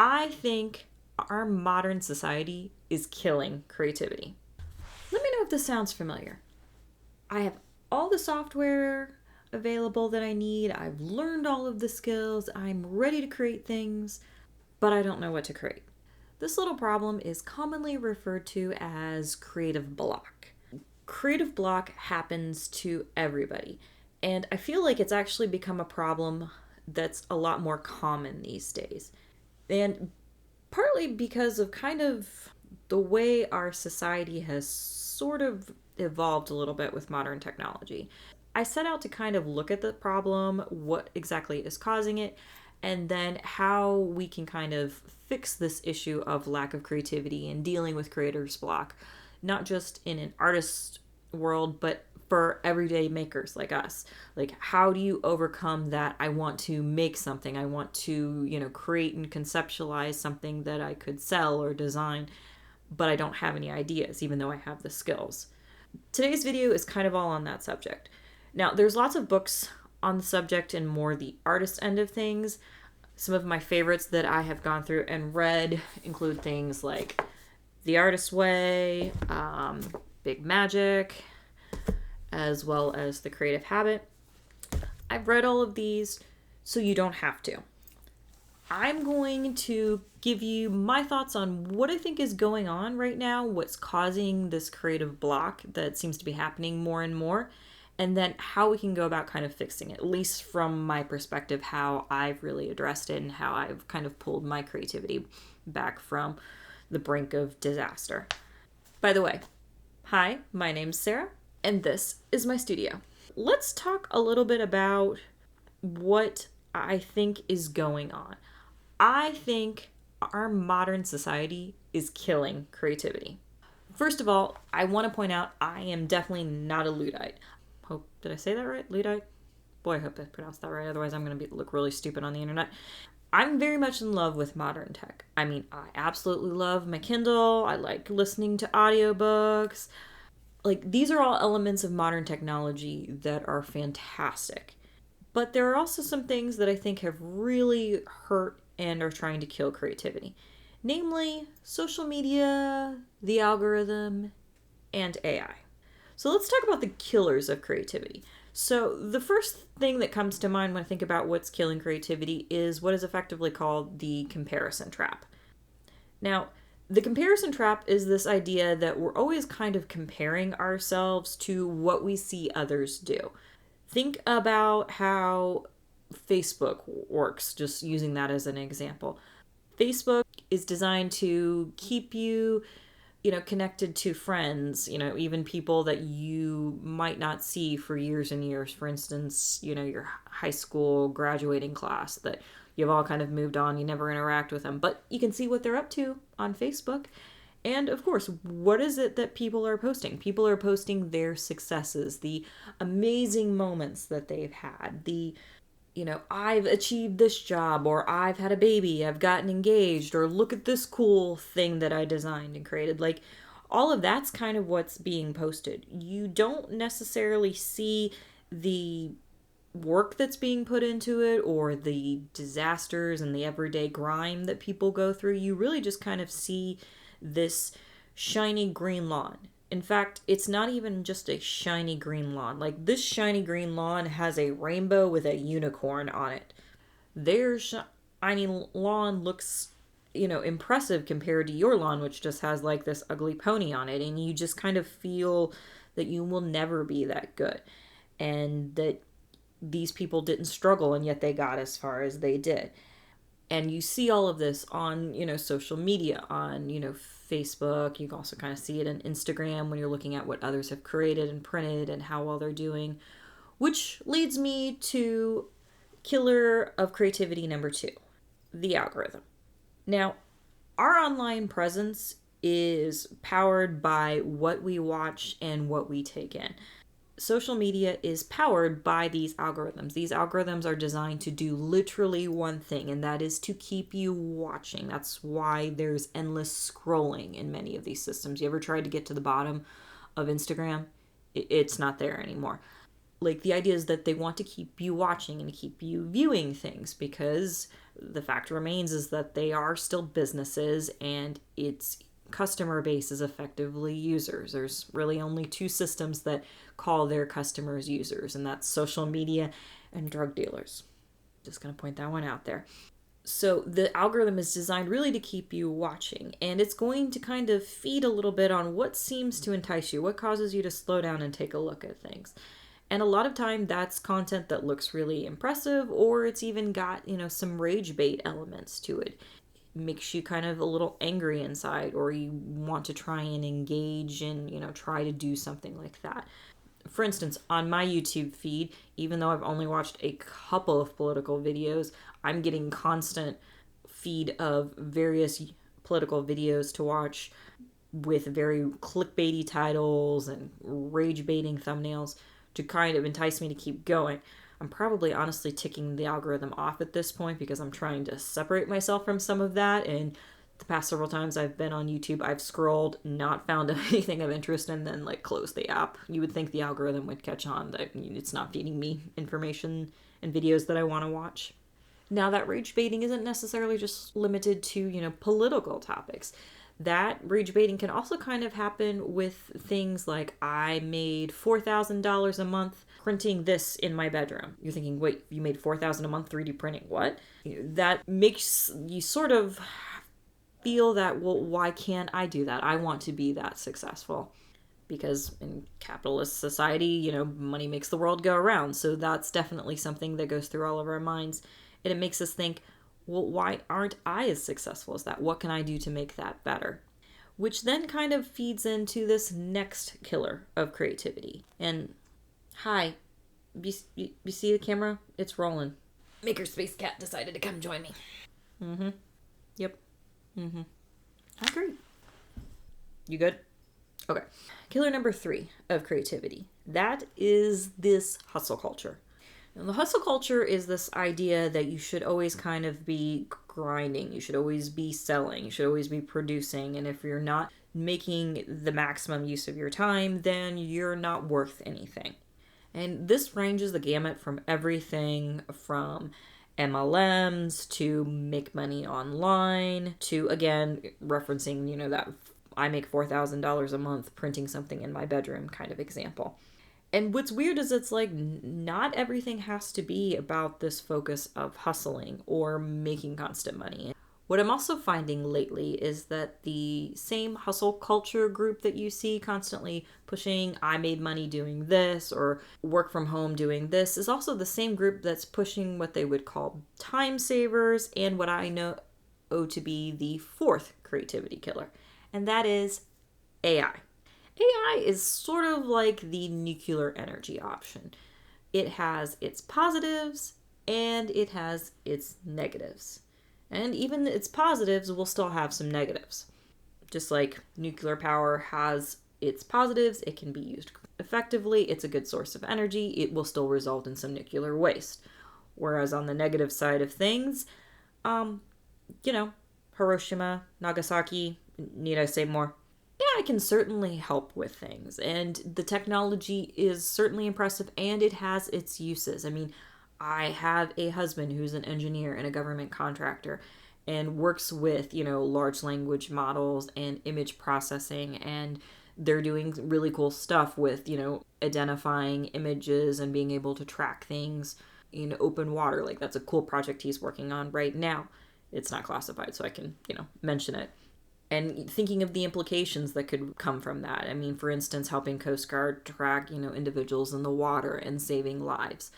I think our modern society is killing creativity. Let me know if this sounds familiar. I have all the software available that I need. I've learned all of the skills. I'm ready to create things, but I don't know what to create. This little problem is commonly referred to as creative block. Creative block happens to everybody, and I feel like it's actually become a problem that's a lot more common these days. And partly because of kind of the way our society has sort of evolved a little bit with modern technology. I set out to kind of look at the problem, what exactly is causing it, and then how we can kind of fix this issue of lack of creativity and dealing with creator's block, not just in an artist world, but for everyday makers like us. Like, how do you overcome that? I want to make something. I want to, create and conceptualize something that I could sell or design, but I don't have any ideas, even though I have the skills. Today's video is kind of all on that subject. Now, there's lots of books on the subject and more the artist end of things. Some of my favorites that I have gone through and read include things like The Artist's Way, Big Magic, as well as The Creative Habit. I've read all of these, so you don't have to. I'm going to give you my thoughts on what I think is going on right now, what's causing this creative block that seems to be happening more and more, and then how we can go about kind of fixing it, at least from my perspective, how I've really addressed it and how I've kind of pulled my creativity back from the brink of disaster. By the way, hi, my name's Sarah, and this is my studio. Let's talk a little bit about what I think is going on. I think our modern society is killing creativity. First of all, I want to point out I am definitely not a Luddite. Did I say that right? Luddite? Boy, I hope I pronounced that right. Otherwise, I'm going to look really stupid on the internet. I'm very much in love with modern tech. I mean, I absolutely love my Kindle. I like listening to audiobooks. Like, these are all elements of modern technology that are fantastic. But there are also some things that I think have really hurt and are trying to kill creativity. Namely, social media, the algorithm, and AI. So let's talk about the killers of creativity. So the first thing that comes to mind when I think about what's killing creativity is what is effectively called the comparison trap. Now, the comparison trap is this idea that we're always kind of comparing ourselves to what we see others do. Think about how Facebook works, just using that as an example. Facebook is designed to keep you, connected to friends, even people that you might not see for years and years. For instance, your high school graduating class that you've all kind of moved on, you never interact with them, but you can see what they're up to on Facebook. And of course, what is it that people are posting? People are posting their successes, the amazing moments that they've had, I've achieved this job, or I've had a baby, I've gotten engaged, or look at this cool thing that I designed and created. Like, all of that's kind of what's being posted. You don't necessarily see the work that's being put into it or the disasters and the everyday grime that people go through. You really just kind of see this shiny green lawn. In fact, it's not even just a shiny green lawn. Like, this shiny green lawn has a rainbow with a unicorn on it. Their shiny lawn looks, impressive compared to your lawn, which just has like this ugly pony on it. And you just kind of feel that you will never be that good. And that these people didn't struggle, and yet they got as far as they did. And you see all of this on, social media, on, Facebook. You can also kind of see it on Instagram when you're looking at what others have created and printed and how well they're doing. Which leads me to killer of creativity number 2, the algorithm. Now, our online presence is powered by what we watch and what we take in. Social media is powered by these algorithms. These algorithms are designed to do literally one thing, and that is to keep you watching. That's why there's endless scrolling in many of these systems. You ever tried to get to the bottom of Instagram? It's not there anymore. Like, the idea is that they want to keep you watching and keep you viewing things, because the fact remains is that they are still businesses and its customer base is effectively users. There's really only two systems that call their customers users, and that's social media and drug dealers. Just going to point that one out there. So the algorithm is designed really to keep you watching, and it's going to kind of feed a little bit on what seems to entice you, what causes you to slow down and take a look at things. And a lot of time that's content that looks really impressive, or it's even got, some rage bait elements to it. It makes you kind of a little angry inside, or you want to try and engage and, try to do something like that. For instance, on my YouTube feed, even though I've only watched a couple of political videos, I'm getting constant feed of various political videos to watch with very clickbaity titles and rage baiting thumbnails to kind of entice me to keep going. I'm probably honestly ticking the algorithm off at this point because I'm trying to separate myself from some of that. And the past several times I've been on YouTube, I've scrolled, not found anything of interest, and then closed the app. You would think the algorithm would catch on that it's not feeding me information and videos that I want to watch. Now, that rage baiting isn't necessarily just limited to, political topics. That rage baiting can also kind of happen with things like, I made $4,000 a month printing this in my bedroom. You're thinking, wait, you made $4,000 a month 3D printing? What? That makes you sort of feel that, well, why can't I do that? I want to be that successful. Because in capitalist society, money makes the world go around. So that's definitely something that goes through all of our minds. And it makes us think, well, why aren't I as successful as that? What can I do to make that better? Which then kind of feeds into this next killer of creativity. And hi, you see the camera? It's rolling. Makerspace Cat decided to come join me. Yep. I agree. You good? Okay. Killer number 3 of creativity. That is this hustle culture. Now, the hustle culture is this idea that you should always kind of be grinding. You should always be selling. You should always be producing. And if you're not making the maximum use of your time, then you're not worth anything. And this ranges the gamut from everything from MLMs to make money online to, again, referencing, that I make $4,000 a month printing something in my bedroom kind of example. And what's weird is it's not everything has to be about this focus of hustling or making constant money. What I'm also finding lately is that the same hustle culture group that you see constantly pushing, I made money doing this or work from home doing this, is also the same group that's pushing what they would call time savers and what I know to be the 4th creativity killer. And that is AI. AI is sort of like the nuclear energy option. It has its positives and it has its negatives. And even its positives will still have some negatives. Just like nuclear power has its positives, it can be used effectively, it's a good source of energy, it will still result in some nuclear waste. Whereas on the negative side of things, Hiroshima, Nagasaki, need I say more? AI can certainly help with things, and the technology is certainly impressive, and it has its uses. I mean, I have a husband who's an engineer and a government contractor and works with, large language models and image processing, and they're doing really cool stuff with, identifying images and being able to track things in open water. That's a cool project he's working on right now. It's not classified, so I can, mention it. And thinking of the implications that could come from that. I mean, for instance, helping Coast Guard track, individuals in the water and saving lives.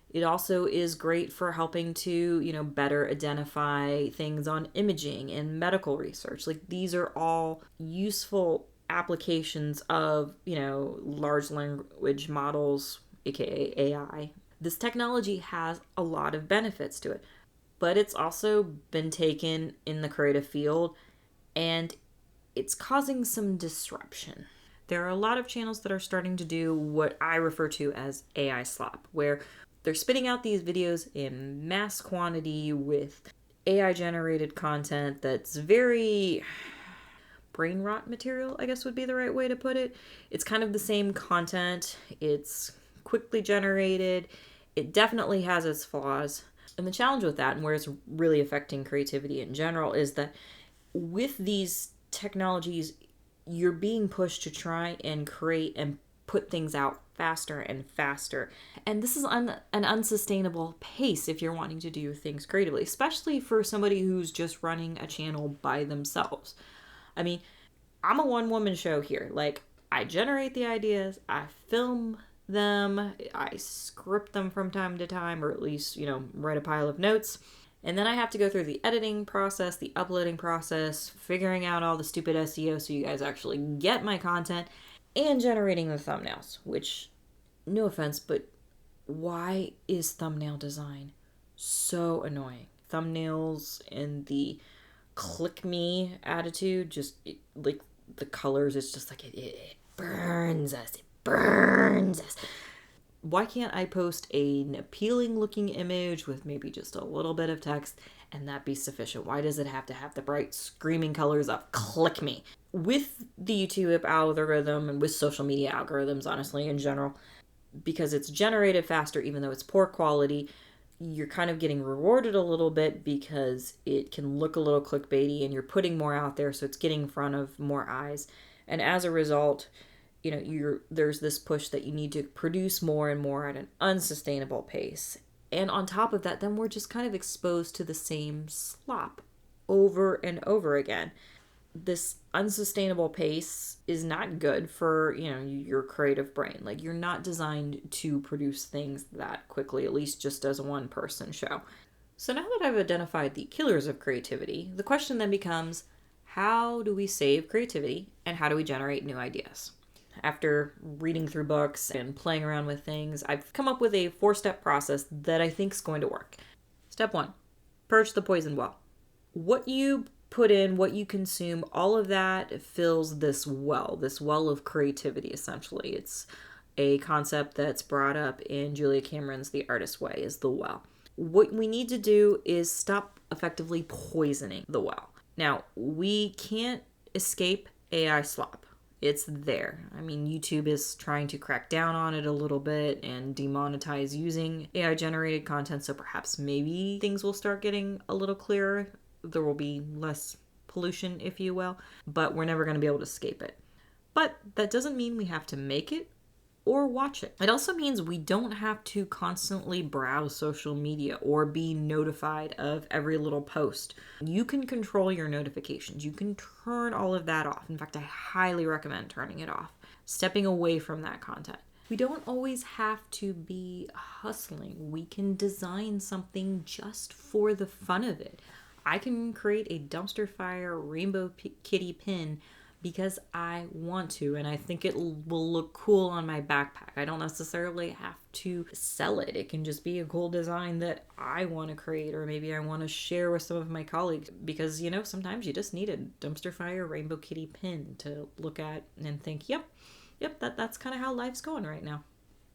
It also is great for helping to, better identify things on imaging and medical research. These are all useful applications of, large language models, aka AI. This technology has a lot of benefits to it, but it's also been taken in the creative field and it's causing some disruption. There are a lot of channels that are starting to do what I refer to as AI slop, where they're spitting out these videos in mass quantity with AI generated content that's very brain rot material, I guess would be the right way to put it. It's kind of the same content. It's quickly generated. It definitely has its flaws. And the challenge with that, and where it's really affecting creativity in general, is that with these technologies, you're being pushed to try and create and put things out faster and faster. And this is an unsustainable pace if you're wanting to do things creatively, especially for somebody who's just running a channel by themselves. I mean, I'm a one-woman show here. Like, I generate the ideas, I film them, I script them from time to time, or at least, write a pile of notes. And then I have to go through the editing process, the uploading process, figuring out all the stupid SEO so you guys actually get my content, and generating the thumbnails, which, no offense, but why is thumbnail design so annoying? Thumbnails and the click me attitude, just like the colors, it's just like it burns us. It burns us. Why can't I post an appealing looking image with maybe just a little bit of text and that be sufficient? Why does it have to have the bright screaming colors of click me? With the YouTube algorithm and with social media algorithms, honestly, in general, because it's generated faster, even though it's poor quality, you're kind of getting rewarded a little bit because it can look a little clickbaity and you're putting more out there, so it's getting in front of more eyes. And as a result, there's this push that you need to produce more and more at an unsustainable pace. And on top of that, then we're just kind of exposed to the same slop over and over again. This unsustainable pace is not good for, your creative brain. Like, you're not designed to produce things that quickly, at least just as a one-person show. So now that I've identified the killers of creativity, the question then becomes, how do we save creativity and how do we generate new ideas? After reading through books and playing around with things, I've come up with a 4-step process that I think is going to work. Step 1, purge the poison well. What you put in, what you consume, all of that fills this well of creativity, essentially. It's a concept that's brought up in Julia Cameron's The Artist's Way, is the well. What we need to do is stop effectively poisoning the well. Now, we can't escape AI slop. It's there. I mean, YouTube is trying to crack down on it a little bit and demonetize using AI-generated content, so perhaps maybe things will start getting a little clearer. There will be less pollution, if you will, but we're never going to be able to escape it. But that doesn't mean we have to make it or watch it. It also means we don't have to constantly browse social media or be notified of every little post. You can control your notifications. You can turn all of that off. In fact, I highly recommend turning it off, stepping away from that content. We don't always have to be hustling. We can design something just for the fun of it. I can create a dumpster fire rainbow kitty pin because I want to, and I think it will look cool on my backpack. I don't necessarily have to sell it. It can just be a cool design that I want to create, or maybe I want to share with some of my colleagues, because, sometimes you just need a dumpster fire rainbow kitty pin to look at and think, yep, that's kind of how life's going right now.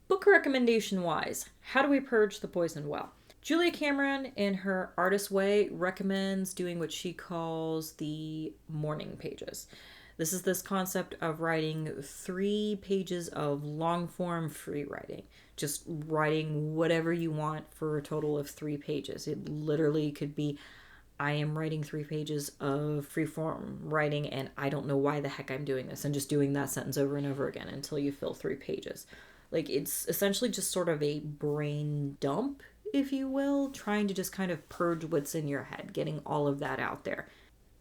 Book recommendation wise, how do we purge the poison well? Julia Cameron, in her Artist's Way, recommends doing what she calls the morning pages. This is this concept of writing 3 pages of long-form free writing. Just writing whatever you want for a total of 3 pages. It literally could be, I am writing 3 pages of free-form writing and I don't know why the heck I'm doing this, and just doing that sentence over and over again until you fill 3 pages. Like, it's essentially just sort of a brain dump, if you will, trying to just kind of purge what's in your head, getting all of that out there.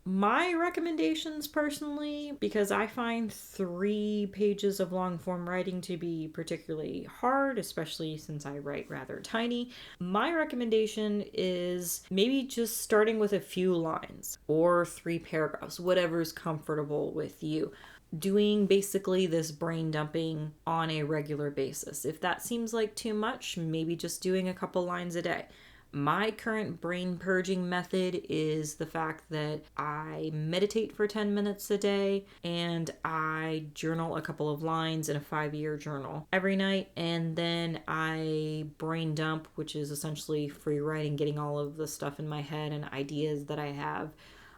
My recommendations personally, because I find 3 pages of long form writing to be particularly hard, especially since I write rather tiny, my recommendation is maybe just starting with a few lines or 3 paragraphs, whatever's comfortable with you. Doing basically this brain dumping on a regular basis. If that seems like too much, maybe just doing a couple lines a day. My current brain purging method is the fact that I meditate for 10 minutes a day and I journal a couple of lines in a 5-year journal every night, and then I brain dump, which is essentially free writing, getting all of the stuff in my head and ideas that I have.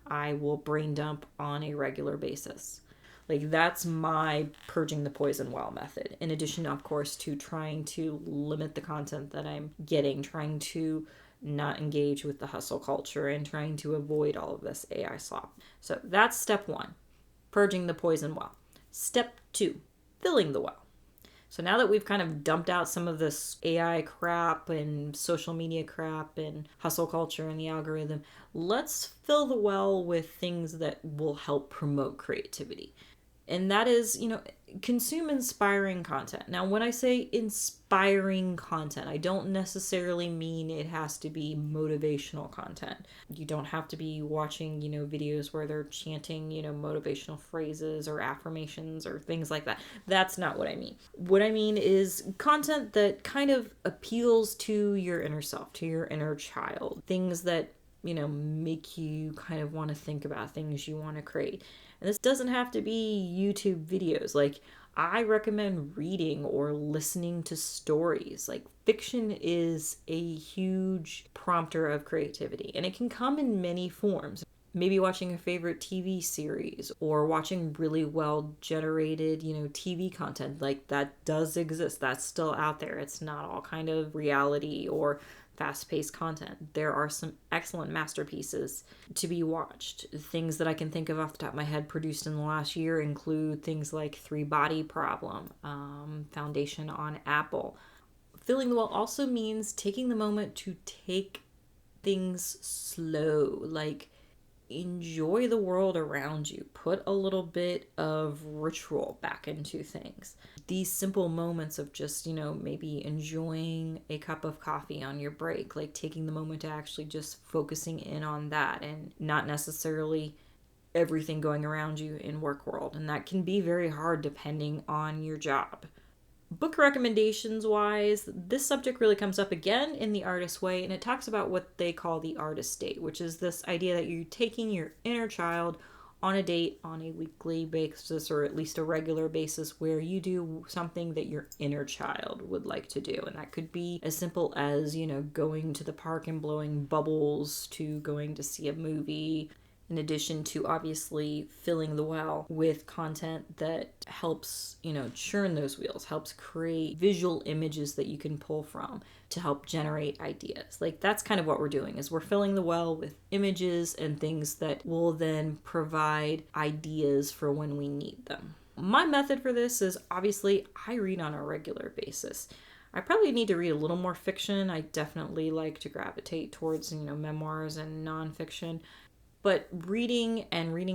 I will brain dump on a regular basis. Like, that's my purging the poison well method. In addition, of course, to trying to limit the content that I'm getting, trying to not engage with the hustle culture, and trying to avoid all of this AI slop. So that's step 1, purging the poison well. Step 2, filling the well. So now that we've kind of dumped out some of this AI crap and social media crap and hustle culture and the algorithm, let's fill the well with things that will help promote creativity. And that is, consume inspiring content. Now, when I say inspiring content, I don't necessarily mean it has to be motivational content. You don't have to be watching, videos where they're chanting, motivational phrases or affirmations or things like that. That's not what I mean. What I mean is content that kind of appeals to your inner self, to your inner child. Things that, make you kind of want to think about things you want to create. And this doesn't have to be YouTube videos. Like, I recommend reading or listening to stories. Like, fiction is a huge prompter of creativity, and it can come in many forms. Maybe watching a favorite TV series or watching really well generated, TV content. Like, that does exist. That's still out there. It's not all kind of reality or fast-paced content. There are some excellent masterpieces to be watched. Things that I can think of off the top of my head produced in the last year include things like Three Body Problem, Foundation on Apple. Filling the well also means taking the moment to take things slow, like enjoy the world around you. Put a little bit of ritual back into things. These simple moments of just, maybe enjoying a cup of coffee on your break, like taking the moment to actually just focusing in on that and not necessarily everything going around you in work world. And that can be very hard depending on your job. Book recommendations wise, this subject really comes up again in The Artist Way, and it talks about what they call the artist state, which is this idea that you're taking your inner child on a date on a weekly basis, or at least a regular basis, where you do something that your inner child would like to do. And that could be as simple as, going to the park and blowing bubbles, to going to see a movie, in addition to obviously filling the well with content that helps, churn those wheels, helps create visual images that you can pull from to help generate ideas. Like, that's kind of what we're doing, is we're filling the well with images and things that will then provide ideas for when we need them. My method for this is, obviously, I read on a regular basis. I probably need to read a little more fiction. I definitely like to gravitate towards, memoirs and nonfiction. But reading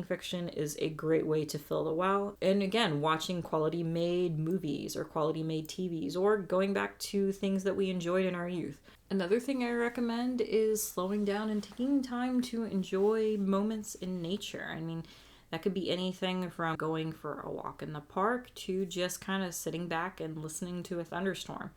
fiction is a great way to fill the well. And again, watching quality made movies or quality made TVs, or going back to things that we enjoyed in our youth. Another thing I recommend is slowing down and taking time to enjoy moments in nature. I mean, that could be anything from going for a walk in the park to just kind of sitting back and listening to a thunderstorm.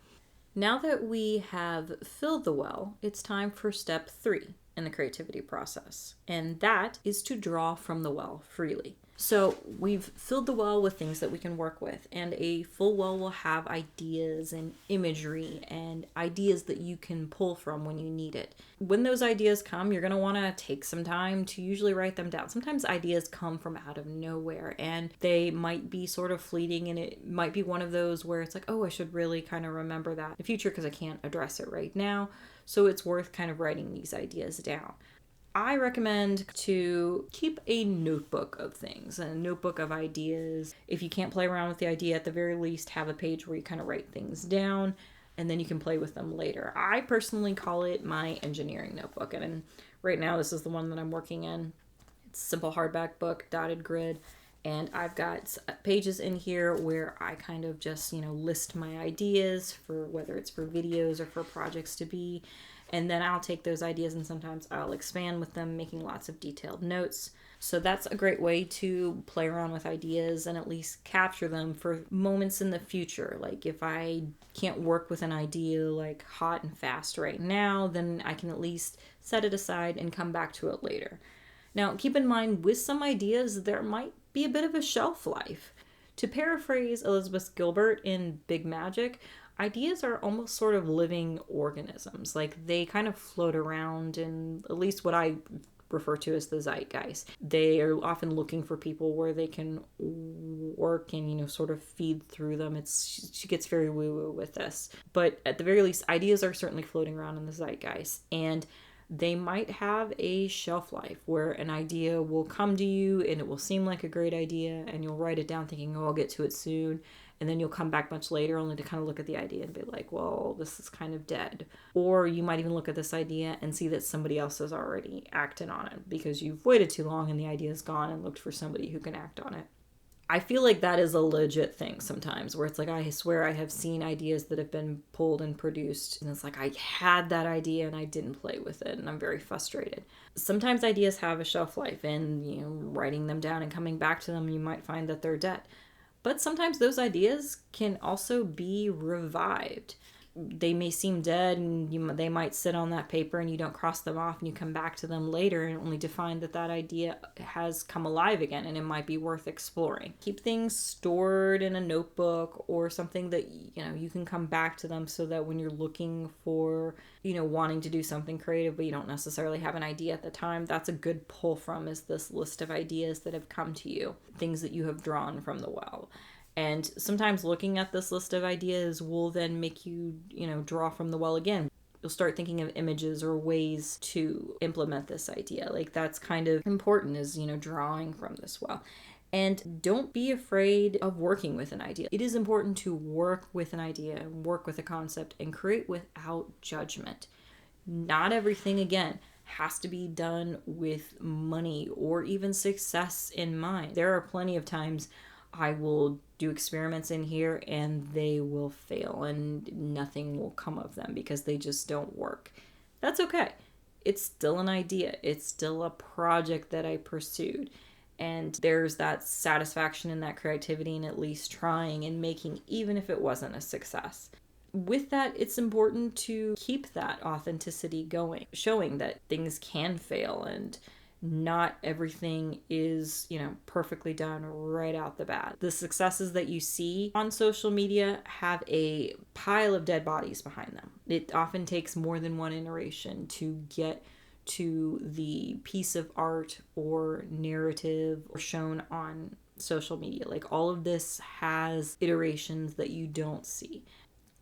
Now that we have filled the well, it's time for step 3 in the creativity process, and that is to draw from the well freely. So we've filled the well with things that we can work with, and a full well will have ideas and imagery and ideas that you can pull from when you need it. When those ideas come, you're going to want to take some time to usually write them down. Sometimes ideas come from out of nowhere, and they might be sort of fleeting, and it might be one of those where it's like, oh, I should really kind of remember that in the future because I can't address it right now. So it's worth kind of writing these ideas down. I recommend to keep a notebook of things, a notebook of ideas. If you can't play around with the idea, at the very least, have a page where you kind of write things down, and then you can play with them later. I personally call it my engineering notebook, and right now this is the one that I'm working in. It's a simple hardback book, dotted grid, and I've got pages in here where I kind of just, list my ideas for whether it's for videos or for projects to be. And then I'll take those ideas and sometimes I'll expand with them, making lots of detailed notes. So that's a great way to play around with ideas and at least capture them for moments in the future. Like, if I can't work with an idea like hot and fast right now, then I can at least set it aside and come back to it later. Now, keep in mind, with some ideas, there might be a bit of a shelf life. To paraphrase Elizabeth Gilbert in Big Magic, ideas are almost sort of living organisms. Like, they kind of float around in at least what I refer to as the zeitgeist. They are often looking for people where they can work and, sort of feed through them. She gets very woo-woo with this. But at the very least, ideas are certainly floating around in the zeitgeist. And they might have a shelf life where an idea will come to you and it will seem like a great idea and you'll write it down thinking, oh, I'll get to it soon. And then you'll come back much later only to kind of look at the idea and be like, well, this is kind of dead. Or you might even look at this idea and see that somebody else has already acted on it because you've waited too long and the idea is gone and looked for somebody who can act on it. I feel like that is a legit thing sometimes where it's like, I swear I have seen ideas that have been pulled and produced and it's like, I had that idea and I didn't play with it and I'm very frustrated. Sometimes ideas have a shelf life and, writing them down and coming back to them, you might find that they're dead. But sometimes those ideas can also be revived. They may seem dead and they might sit on that paper and you don't cross them off and you come back to them later and only to find that idea has come alive again and it might be worth exploring. Keep things stored in a notebook or something that, you can come back to them so that when you're looking for, wanting to do something creative but you don't necessarily have an idea at the time, that's a good pull from is this list of ideas that have come to you, things that you have drawn from the well. And sometimes looking at this list of ideas will then make you, draw from the well again. You'll start thinking of images or ways to implement this idea. Like that's kind of important is, drawing from this well. And don't be afraid of working with an idea. It is important to work with an idea, work with a concept, and create without judgment. Not everything, again, has to be done with money or even success in mind. There are plenty of times I will do experiments in here and they will fail and nothing will come of them because they just don't work. That's okay. It's still an idea. It's still a project that I pursued. And there's that satisfaction in that creativity and at least trying and making, even if it wasn't a success. With that, it's important to keep that authenticity going, showing that things can fail and not everything is, perfectly done right out the bat. The successes that you see on social media have a pile of dead bodies behind them. It often takes more than one iteration to get to the piece of art or narrative shown on social media. Like all of this has iterations that you don't see.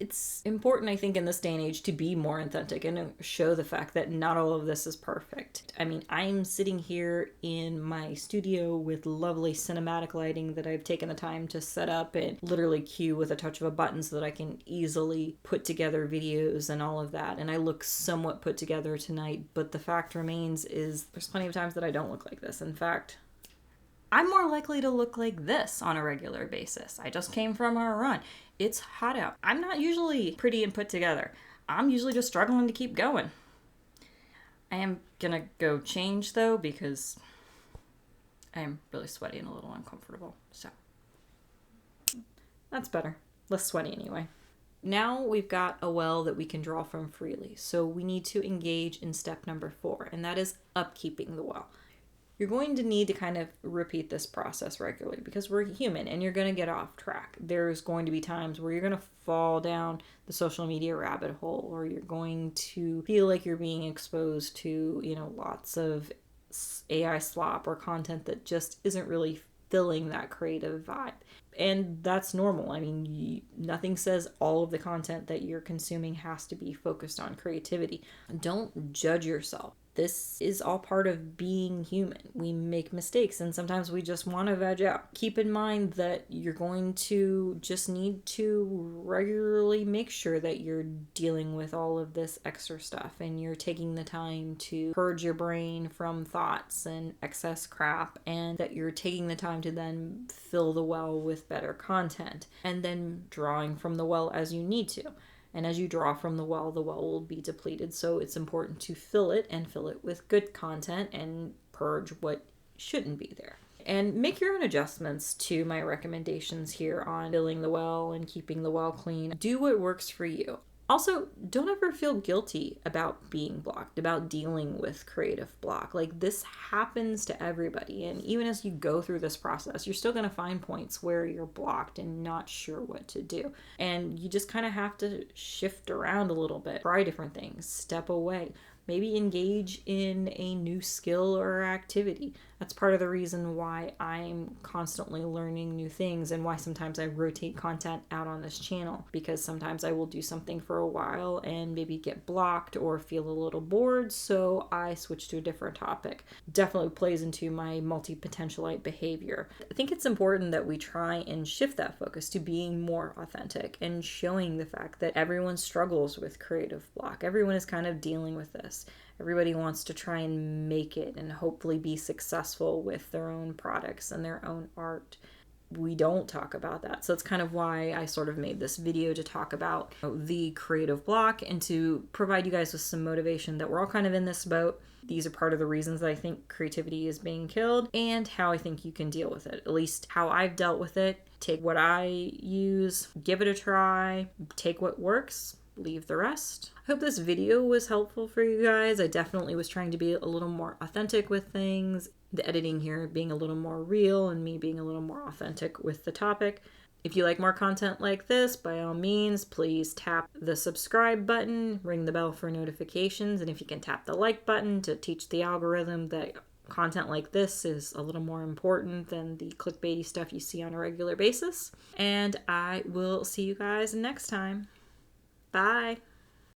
It's important, I think, in this day and age to be more authentic and show the fact that not all of this is perfect. I mean, I'm sitting here in my studio with lovely cinematic lighting that I've taken the time to set up and literally cue with a touch of a button so that I can easily put together videos and all of that. And I look somewhat put together tonight, but the fact remains is there's plenty of times that I don't look like this. In fact, I'm more likely to look like this on a regular basis. I just came from our run. It's hot out. I'm not usually pretty and put together. I'm usually just struggling to keep going. I am gonna go change though because I am really sweaty and a little uncomfortable. So that's better. Less sweaty anyway. Now we've got a well that we can draw from freely. So we need to engage in step number 4, and that is upkeeping the well. You're going to need to kind of repeat this process regularly because we're human and you're going to get off track. There's going to be times where you're going to fall down the social media rabbit hole or you're going to feel like you're being exposed to, lots of AI slop or content that just isn't really filling that creative vibe. And that's normal. I mean, nothing says all of the content that you're consuming has to be focused on creativity. Don't judge yourself. This is all part of being human. We make mistakes and sometimes we just want to veg out. Keep in mind that you're going to just need to regularly make sure that you're dealing with all of this extra stuff and you're taking the time to purge your brain from thoughts and excess crap, and that you're taking the time to then fill the well with better content and then drawing from the well as you need to. And as you draw from the well will be depleted. So it's important to fill it and fill it with good content and purge what shouldn't be there. And make your own adjustments to my recommendations here on filling the well and keeping the well clean. Do what works for you. Also, don't ever feel guilty about being blocked, about dealing with creative block. Like, this happens to everybody. And even as you go through this process, you're still going to find points where you're blocked and not sure what to do. And you just kind of have to shift around a little bit, try different things, step away. Maybe engage in a new skill or activity. That's part of the reason why I'm constantly learning new things and why sometimes I rotate content out on this channel, because sometimes I will do something for a while and maybe get blocked or feel a little bored, so I switch to a different topic. Definitely plays into my multi-potentialite behavior. I think it's important that we try and shift that focus to being more authentic and showing the fact that everyone struggles with creative block. Everyone is kind of dealing with this. Everybody wants to try and make it and hopefully be successful with their own products and their own art. We don't talk about that. So it's kind of why I sort of made this video, to talk about the creative block and to provide you guys with some motivation that we're all kind of in this boat. These are part of the reasons that I think creativity is being killed and how I think you can deal with it. At least how I've dealt with it. Take what I use, give it a try, take what works, leave the rest. I hope this video was helpful for you guys. I definitely was trying to be a little more authentic with things. The editing here being a little more real and me being a little more authentic with the topic. If you like more content like this, by all means, please tap the subscribe button, ring the bell for notifications, and if you can tap the like button to teach the algorithm that content like this is a little more important than the clickbaity stuff you see on a regular basis. And I will see you guys next time. Bye.